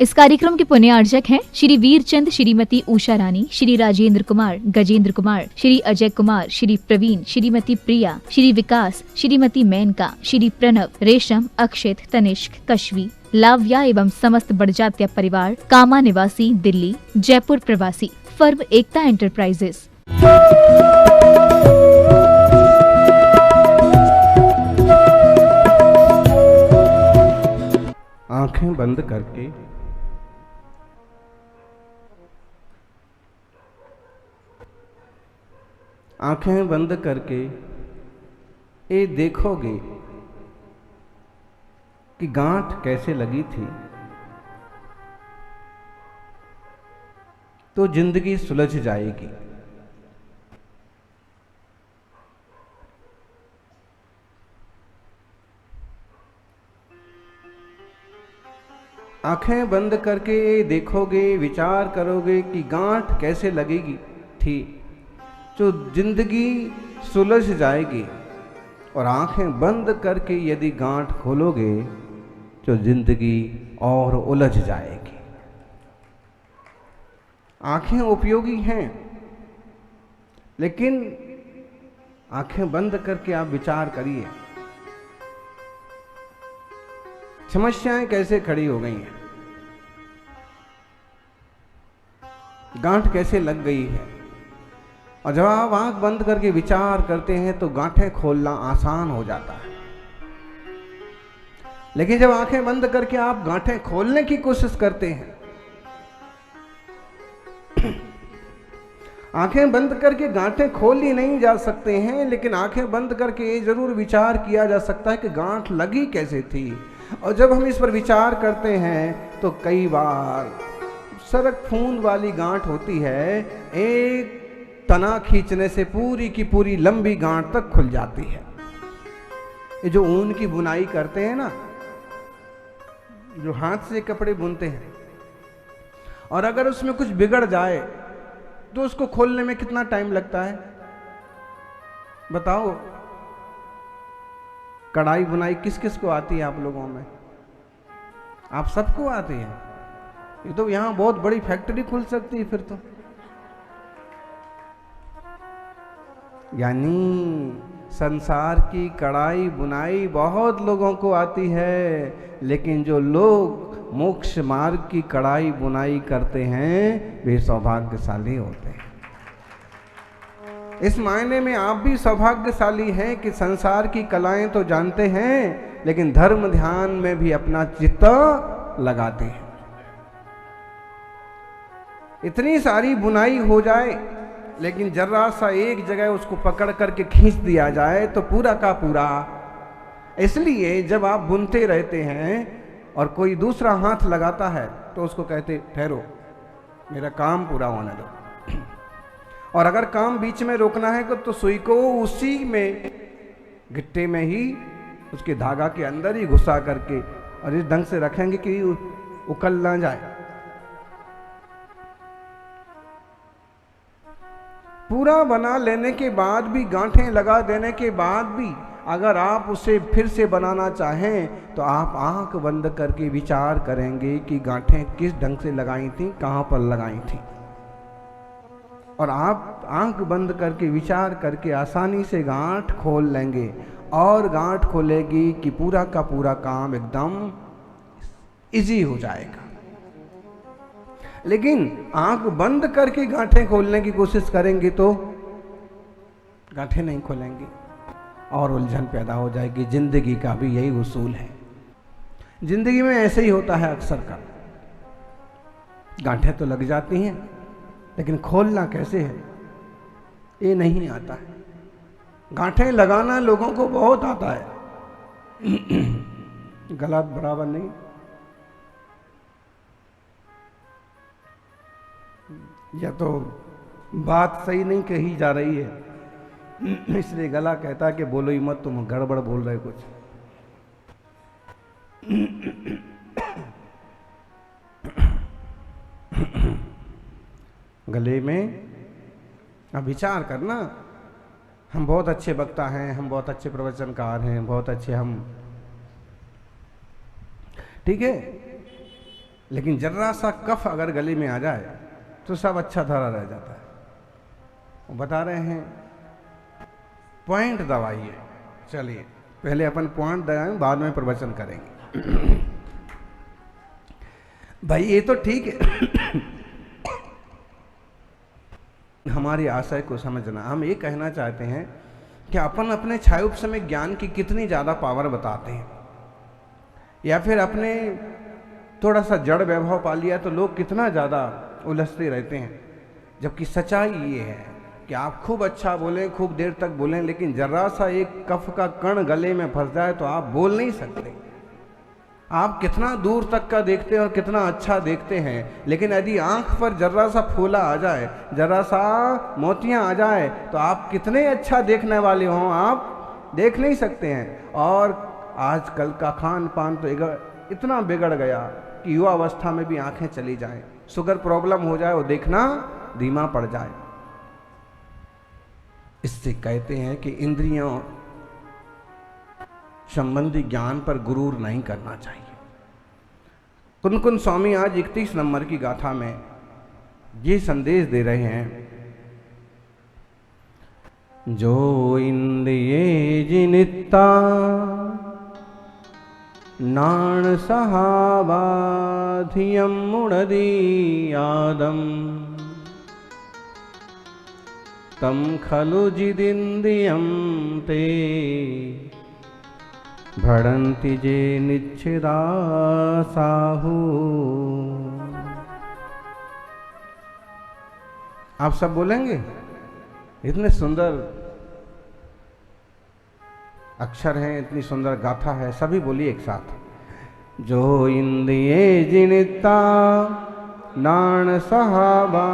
इस कार्यक्रम के पुण्यार्चक हैं श्री वीरचंद, श्रीमती उषा रानी, श्री राजेंद्र कुमार, गजेंद्र कुमार, श्री अजय कुमार, श्री प्रवीण, श्रीमती प्रिया, श्री विकास, श्रीमती मेनका, श्री प्रणव, रेशम, अक्षित, तनिष्क, कश्वी, लाव्या एवं समस्त बड़जात्या परिवार, कामा निवासी, दिल्ली, जयपुर प्रवासी, फर्म एकता एंटरप्राइजेस। आंखें बंद करके ये देखोगे कि गांठ कैसे लगी थी, तो जिंदगी सुलझ जाएगी। आंखें बंद करके देखोगे, विचार करोगे कि गांठ कैसे लगेगी थी, तो जिंदगी सुलझ जाएगी। और आंखें बंद करके यदि गांठ खोलोगे तो जिंदगी और उलझ जाएगी। आंखें उपयोगी हैं, लेकिन आंखें बंद करके आप विचार करिए, समस्याएं कैसे खड़ी हो गई हैं, गांठ कैसे लग गई है। और जब आप आंख बंद करके विचार करते हैं तो गांठें खोलना आसान हो जाता है। लेकिन जब आंखें बंद करके आप गांठें खोलने की कोशिश करते हैं, आंखें बंद करके गांठें खोली नहीं जा सकते हैं, लेकिन आंखें बंद करके ये जरूर विचार किया जा सकता है कि गांठ लगी कैसे थी। और जब हम इस पर विचार करते हैं तो कई बार सरक फूंद वाली गांठ होती है, एक तना खींचने से पूरी की पूरी लंबी गांठ तक खुल जाती है। ये जो ऊन की बुनाई करते हैं ना, जो हाथ से कपड़े बुनते हैं, और अगर उसमें कुछ बिगड़ जाए तो उसको खोलने में कितना टाइम लगता है बताओ। कढ़ाई बुनाई किस किस को आती है आप लोगों में? आप सबको आती है। ये तो यहां बहुत बड़ी फैक्ट्री खुल सकती है फिर तो। यानी संसार की कढ़ाई बुनाई बहुत लोगों को आती है, लेकिन जो लोग मोक्ष मार्ग की कढ़ाई बुनाई करते हैं वे सौभाग्यशाली होते हैं। इस मायने में आप भी सौभाग्यशाली हैं कि संसार की कलाएं तो जानते हैं, लेकिन धर्म ध्यान में भी अपना चित्त लगाते हैं। इतनी सारी बुनाई हो जाए, लेकिन जरा सा एक जगह उसको पकड़ करके खींच दिया जाए तो पूरा का पूरा। इसलिए जब आप बुनते रहते हैं और कोई दूसरा हाथ लगाता है तो उसको कहते ठहरो, मेरा काम पूरा होने दो। और अगर काम बीच में रोकना है तो सुई को उसी में गिट्टे में ही उसके धागा के अंदर ही घुसा करके और इस ढंग से रखेंगे कि उकल ना जाए। पूरा बना लेने के बाद भी, गांठें लगा देने के बाद भी अगर आप उसे फिर से बनाना चाहें तो आप आंख बंद करके विचार करेंगे कि गांठें किस ढंग से लगाई थी, कहां पर लगाई थी। और आप आंख बंद करके विचार करके आसानी से गांठ खोल लेंगे, और गांठ खोलेगी कि पूरा का पूरा काम एकदम इजी हो जाएगा। लेकिन आंख बंद करके गांठें खोलने की कोशिश करेंगे तो गांठें नहीं खोलेंगी और उलझन पैदा हो जाएगी। जिंदगी का भी यही उसूल है। जिंदगी में ऐसे ही होता है अक्सर का, गांठें तो लग जाती हैं, लेकिन खोलना कैसे है ये नहीं आता है। गांठें लगाना लोगों को बहुत आता है, गला बराबर नहीं, या तो बात सही नहीं कही जा रही है, इसलिए गला कहता है कि बोलो ही मत, तुम गड़बड़ बोल रहे कुछ। गले में अब विचार करना, हम बहुत अच्छे वक्ता हैं, हम बहुत अच्छे प्रवचनकार हैं, बहुत अच्छे हम, ठीक है, लेकिन जर्रा सा कफ अगर गले में आ जाए तो सब अच्छा धरा रह जाता है। वो बता रहे हैं पॉइंट दबाइए। चलिए पहले अपन पॉइंट दबाएं, बाद में प्रवचन करेंगे। भाई ये तो ठीक है, हमारी आशय को समझना। हम ये कहना चाहते हैं कि अपन अपने छायुप समय ज्ञान की कितनी ज़्यादा पावर बताते हैं, या फिर अपने थोड़ा सा जड़ वैभव पा लिया तो लोग कितना ज़्यादा उलझते रहते हैं। जबकि सच्चाई ये है कि आप खूब अच्छा बोलें, खूब देर तक बोलें, लेकिन जरा सा एक कफ का कण गले में फंस जाए तो आप बोल नहीं सकते। आप कितना दूर तक का देखते हैं और कितना अच्छा देखते हैं, लेकिन यदि आंख पर जरा सा फूला आ जाए, जरा सा मोतियां आ जाए, तो आप कितने अच्छा देखने वाले हों आप देख नहीं सकते हैं। और आजकल का खान पान तो इतना बिगड़ गया कि युवा अवस्था में भी आंखें चली जाएं, शुगर प्रॉब्लम हो जाए, वो देखना धीमा पड़ जाए। इससे कहते हैं कि इंद्रियों संबंधी ज्ञान पर गुरूर नहीं करना चाहिए। कुन स्वामी आज 31 नंबर की गाथा में ये संदेश दे रहे हैं, जो इंद्रिये जिनिता नाण सहावाधियम मुणदीयादम तम खलु जिदिंद्रियम ते भड़न्ति जे निच्छिदा साहू। आप सब बोलेंगे? इतने सुंदर अक्षर हैं, इतनी सुंदर गाथा है, सभी बोलिए एक साथ। जो इंद्रिये जिनिता नाण सहावा,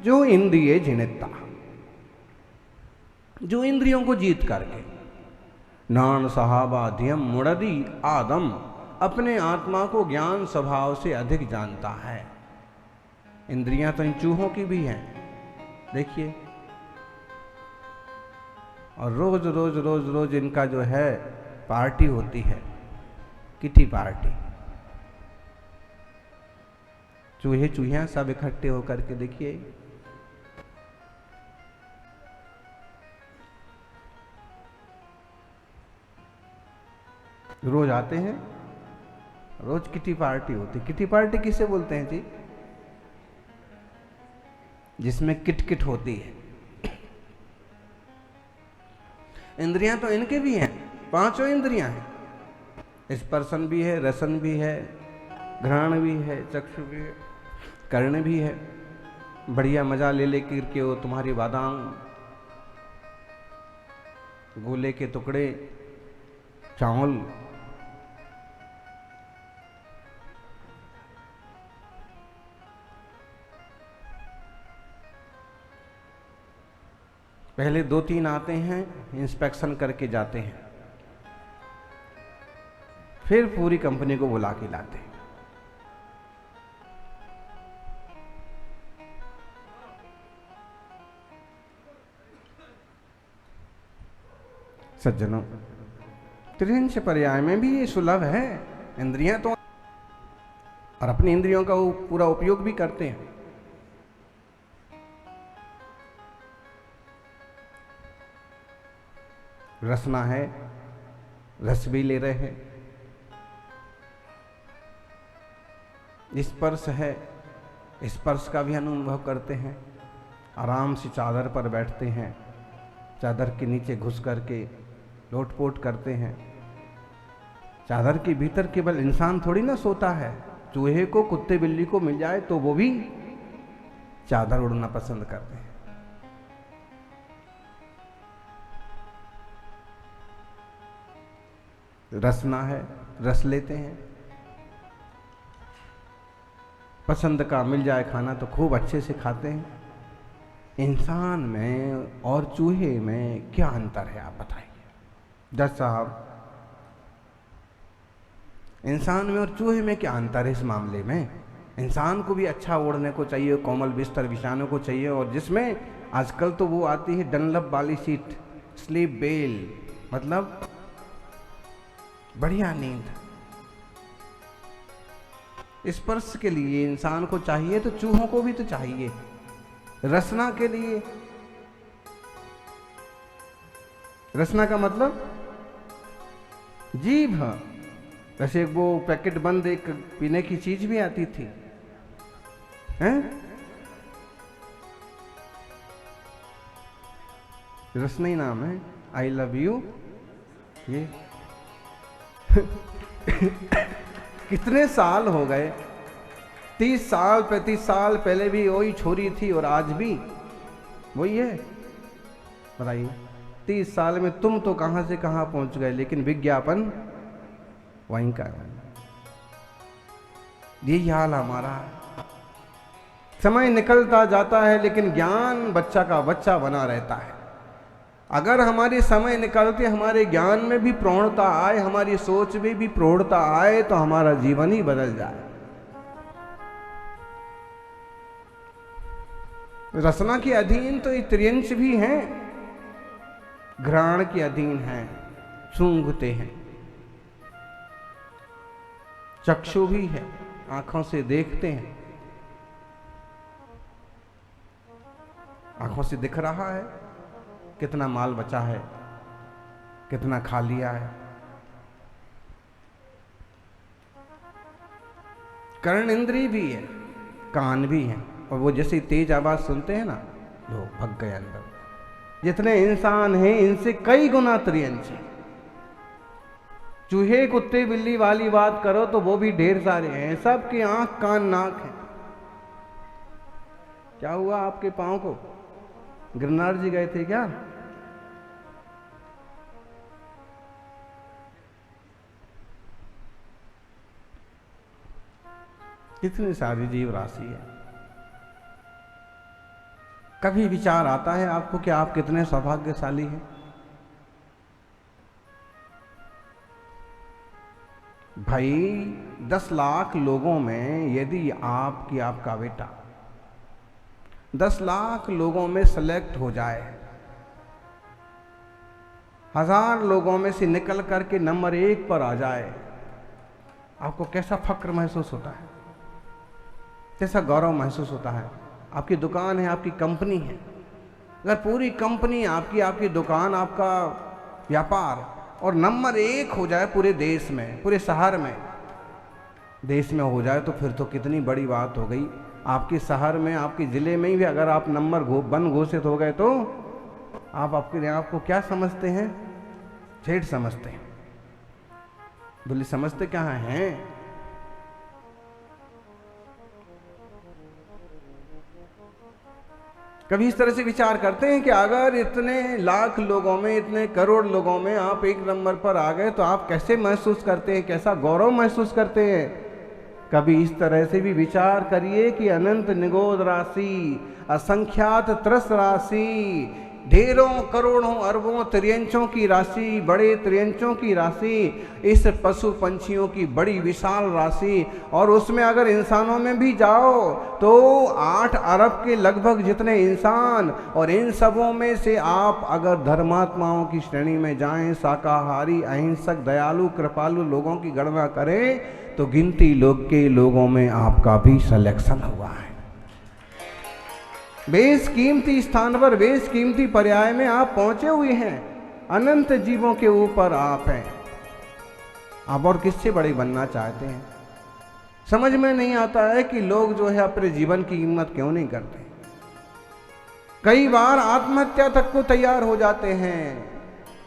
जो इंद्रिये जिनिता, जो इंद्रियों को जीत करके, नान सहाबाध्यम मुड़दी आदम, अपने आत्मा को ज्ञान स्वभाव से अधिक जानता है। इंद्रियां तो इन चूहों की भी हैं, देखिए, और रोज रोज रोज रोज इनका जो है पार्टी होती है, किटी पार्टी। चूहे चूहियां सब इकट्ठे होकर के देखिए, रोज आते हैं, रोज किटी पार्टी होती। किटी पार्टी किसे बोलते हैं जी? जिसमें किट किट होती है। इंद्रियां तो इनके भी हैं, पांचों इंद्रियां हैं। स्पर्शन भी है, रसन भी है, घ्राण भी है, चक्षु भी है, कर्ण भी है। बढ़िया मजा ले ले करके वो तुम्हारी बादाम, गोले के टुकड़े, चावल, पहले 2-3 आते हैं, इंस्पेक्शन करके जाते हैं, फिर पूरी कंपनी को बुला के लाते हैं। सज्जनों, त्रिंश पर्याय में भी ये सुलभ है। इंद्रियां तो, और अपनी इंद्रियों का वो पूरा उपयोग भी करते हैं। रसना है, रस भी ले रहे हैं। स्पर्श है, स्पर्श का भी अनुभव करते हैं। आराम से चादर पर बैठते हैं, चादर के नीचे घुस करके लोटपोट करते हैं। चादर के भीतर केवल इंसान थोड़ी ना सोता है। चूहे को, कुत्ते बिल्ली को मिल जाए तो वो भी चादर उड़ना पसंद करते हैं। रसना है, रस लेते हैं। पसंद का मिल जाए खाना तो खूब अच्छे से खाते हैं। इंसान में और चूहे में क्या अंतर है, आप बताइए जज साहब। इंसान में और चूहे में क्या अंतर है इस मामले में? इंसान को भी अच्छा ओढ़ने को चाहिए, कोमल बिस्तर बिछाने को चाहिए, और जिसमें आजकल तो वो आती है डनलप वाली सीट, स्लीप बेल, मतलब बढ़िया नींद। स्पर्श के लिए इंसान को चाहिए तो चूहों को भी तो चाहिए। रसना के लिए, रसना का मतलब जीभ। वैसे वो पैकेट बंद एक पीने की चीज भी आती थी, हैं? रसना ही नाम है, आई लव यू। ये कितने साल हो गए, 30 साल 35 साल पहले भी वही छोरी थी और आज भी वही है। बताइए 30 साल में तुम तो कहां से कहां पहुंच गए, लेकिन विज्ञापन वहीं का है। यही हाल हमारा है। समय निकलता जाता है लेकिन ज्ञान बच्चा का बच्चा बना रहता है। अगर हमारी समय निकलते हमारे ज्ञान में भी प्रौढ़ता आए, हमारी सोच में भी प्रौढ़ता आए, तो हमारा जीवन ही बदल जाए। रसना के अधीन तो त्रियंश भी हैं, घ्राण के अधीन हैं, सूंघते हैं। चक्षु भी है, आंखों से देखते हैं, आंखों से दिख रहा है कितना माल बचा है, कितना खा लिया है। कर्ण इंद्री भी है, कान भी है, और वो जैसे तेज आवाज सुनते हैं ना, लो भग गए अंदर। जितने इंसान हैं इनसे कई गुना त्रियंश है। चूहे कुत्ते बिल्ली वाली बात करो तो वो भी ढेर सारे हैं, सबकी आंख कान नाक है। क्या हुआ आपके पांव को? गिरनार जी गए थे क्या? कितनी सारी जीव राशि है। कभी विचार आता है आपको कि आप कितने सौभाग्यशाली हैं? भाई 10 लाख लोगों में यदि आपका बेटा 10 लाख लोगों में सेलेक्ट हो जाए, 1000 लोगों में से निकल करके नंबर 1 पर आ जाए, आपको कैसा फक्र महसूस होता है, कैसा गौरव महसूस होता है? आपकी दुकान है, आपकी कंपनी है, अगर पूरी कंपनी आपकी दुकान, आपका व्यापार और नंबर 1 हो जाए पूरे देश में, पूरे शहर में, देश में हो जाए, तो फिर तो कितनी बड़ी बात हो गई। आपके शहर में, आपके जिले में भी अगर आप नंबर 1 घोषित हो गए तो आप अपने आप को क्या समझते हैं? सेठ समझते हैं। बोले समझते क्या हैं? कभी इस तरह से विचार करते हैं कि अगर इतने लाख लोगों में, इतने करोड़ लोगों में आप 1 नंबर पर आ गए तो आप कैसे महसूस करते हैं, कैसा गौरव महसूस करते हैं? कभी इस तरह से भी विचार करिए कि अनंत निगोद राशि, असंख्यात त्रस राशि, ढेरों करोड़ों अरबों त्रियंशों की राशि, बड़े त्रियंशों की राशि, इस पशु पंछियों की बड़ी विशाल राशि, और उसमें अगर इंसानों में भी जाओ तो 8 अरब के लगभग जितने इंसान, और इन सबों में से आप अगर धर्मात्माओं की श्रेणी में जाएं, शाकाहारी, अहिंसक, दयालु, कृपालु लोगों की गणना करें, तो गिनती लोगों में आपका भी सिलेक्शन हुआ है। बेशकीमती स्थान पर, बेशकीमती पर्याय में आप पहुंचे हुए हैं। अनंत जीवों के ऊपर आप हैं। आप और किससे बड़े बनना चाहते हैं? समझ में नहीं आता है कि लोग जो है अपने जीवन की कीमत क्यों नहीं करते। कई बार आत्महत्या तक को तैयार हो जाते हैं।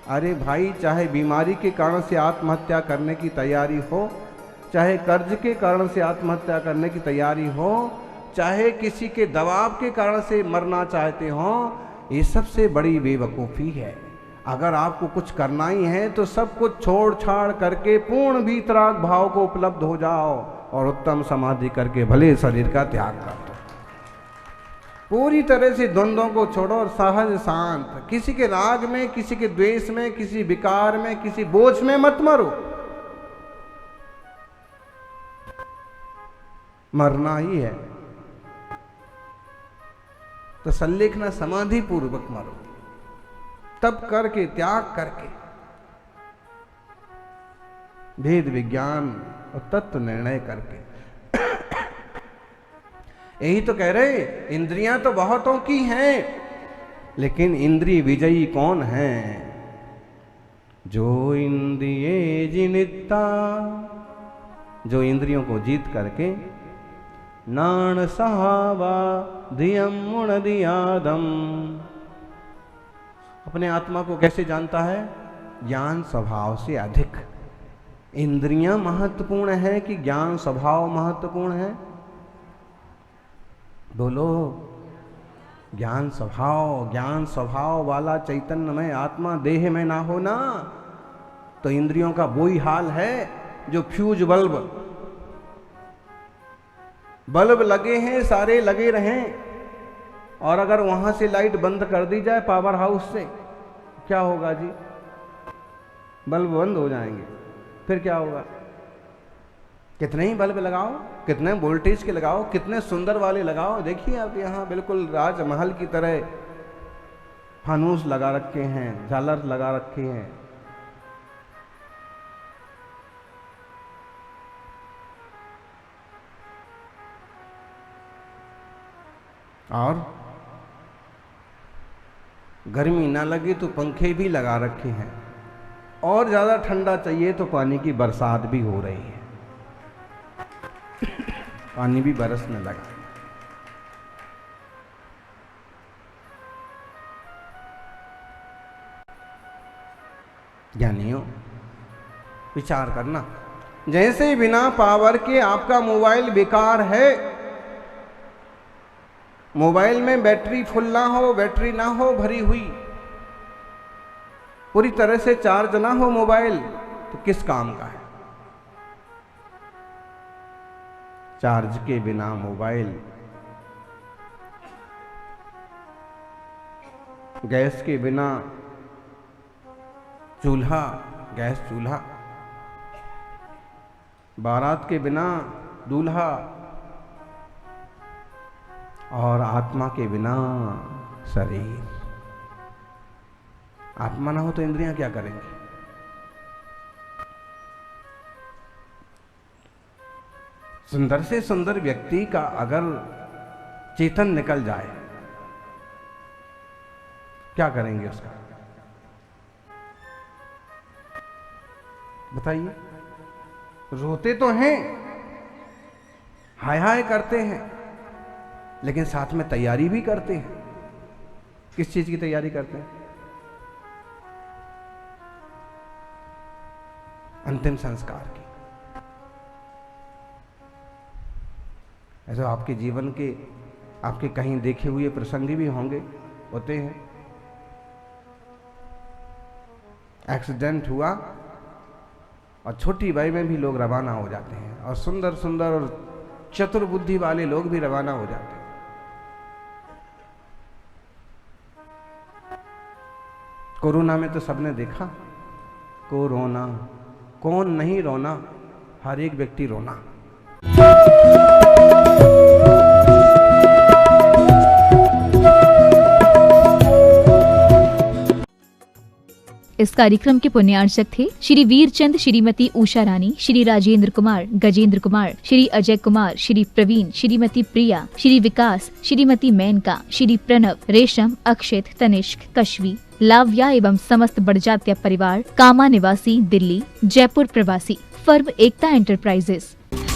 अरे भाई, चाहे बीमारी के कारण से आत्महत्या करने की तैयारी हो, चाहे कर्ज के कारण से आत्महत्या करने की तैयारी हो, चाहे किसी के दबाव के कारण से मरना चाहते हो, ये सबसे बड़ी बेवकूफ़ी है। अगर आपको कुछ करना ही है तो सब कुछ छोड़ छाड़ करके पूर्ण वीतराग भाव को उपलब्ध हो जाओ और उत्तम समाधि करके भले शरीर का त्याग कर दो। पूरी तरह से द्वंद्वों को छोड़ो और सहज शांत, किसी के राग में, किसी के द्वेष में, किसी विकार में, किसी बोझ में मत मरो। मरना ही है तो संलेखना समाधि पूर्वक मरो, तप करके, त्याग करके, भेद विज्ञान और तत्व निर्णय करके। यही तो कह रहे, इंद्रियां तो बहुतों की हैं, लेकिन इंद्रिय विजयी कौन है? जो इंद्रिये जिनिता, जो इंद्रियों को जीत करके, नाण सहावा धियम मुणदियादम, अपने आत्मा को कैसे जानता है? ज्ञान स्वभाव से अधिक। इंद्रियां महत्वपूर्ण है कि ज्ञान स्वभाव महत्वपूर्ण है? बोलो। ज्ञान स्वभाव वाला चैतन्य में आत्मा देह में ना हो ना, तो इंद्रियों का वही हाल है जो फ्यूज बल्ब लगे हैं, सारे लगे रहें, और अगर वहां से लाइट बंद कर दी जाए पावर हाउस से, क्या होगा जी? बल्ब बंद हो जाएंगे। फिर क्या होगा? कितने ही बल्ब लगाओ, कितने वोल्टेज के लगाओ, कितने सुंदर वाले लगाओ, देखिए आप यहाँ बिल्कुल राजमहल की तरह फानूस लगा रखे हैं, झालर लगा रखे हैं। और गर्मी ना लगे तो पंखे भी लगा रखे हैं, और ज्यादा ठंडा चाहिए तो पानी की बरसात भी हो रही है, पानी भी बरसने लगा। ज्ञानियों, विचार करना, जैसे बिना पावर के आपका मोबाइल बेकार है, मोबाइल में बैटरी फुल ना हो, बैटरी ना हो भरी हुई, पूरी तरह से चार्ज ना हो मोबाइल, तो किस काम का है? चार्ज के बिना मोबाइल, गैस के बिना चूल्हा, गैस चूल्हा, बारात के बिना दूल्हा, और आत्मा के बिना शरीर। आत्मा ना हो तो इंद्रियां क्या करेंगी? सुंदर से सुंदर व्यक्ति का अगर चेतन निकल जाए, क्या करेंगे उसका? बताइए। रोते तो हैं, हाय हाय करते हैं, लेकिन साथ में तैयारी भी करते हैं। किस चीज की तैयारी करते हैं? अंतिम संस्कार की। ऐसे आपके जीवन के, आपके कहीं देखे हुए प्रसंग भी होंगे, होते हैं। एक्सीडेंट हुआ और छोटी बाई में भी लोग रवाना हो जाते हैं, और सुंदर सुंदर और चतुर बुद्धि वाले लोग भी रवाना हो जाते हैं। कोरोना में तो सबने देखा, कोरोना, कौन नहीं रोना, हर एक व्यक्ति रोना। इस कार्यक्रम के पुण्यार्चक थे श्री वीरचंद, श्रीमती उषा रानी, श्री राजेंद्र कुमार, गजेंद्र कुमार, श्री अजय कुमार, श्री प्रवीण, श्रीमती प्रिया, श्री विकास, श्रीमती मेनका, श्री प्रणव, रेशम, अक्षित, तनिष्क, कश्वी, लाव्या एवं समस्त बड़जात्या परिवार, कामा निवासी, दिल्ली, जयपुर प्रवासी, फर्म एकता एंटरप्राइजेस।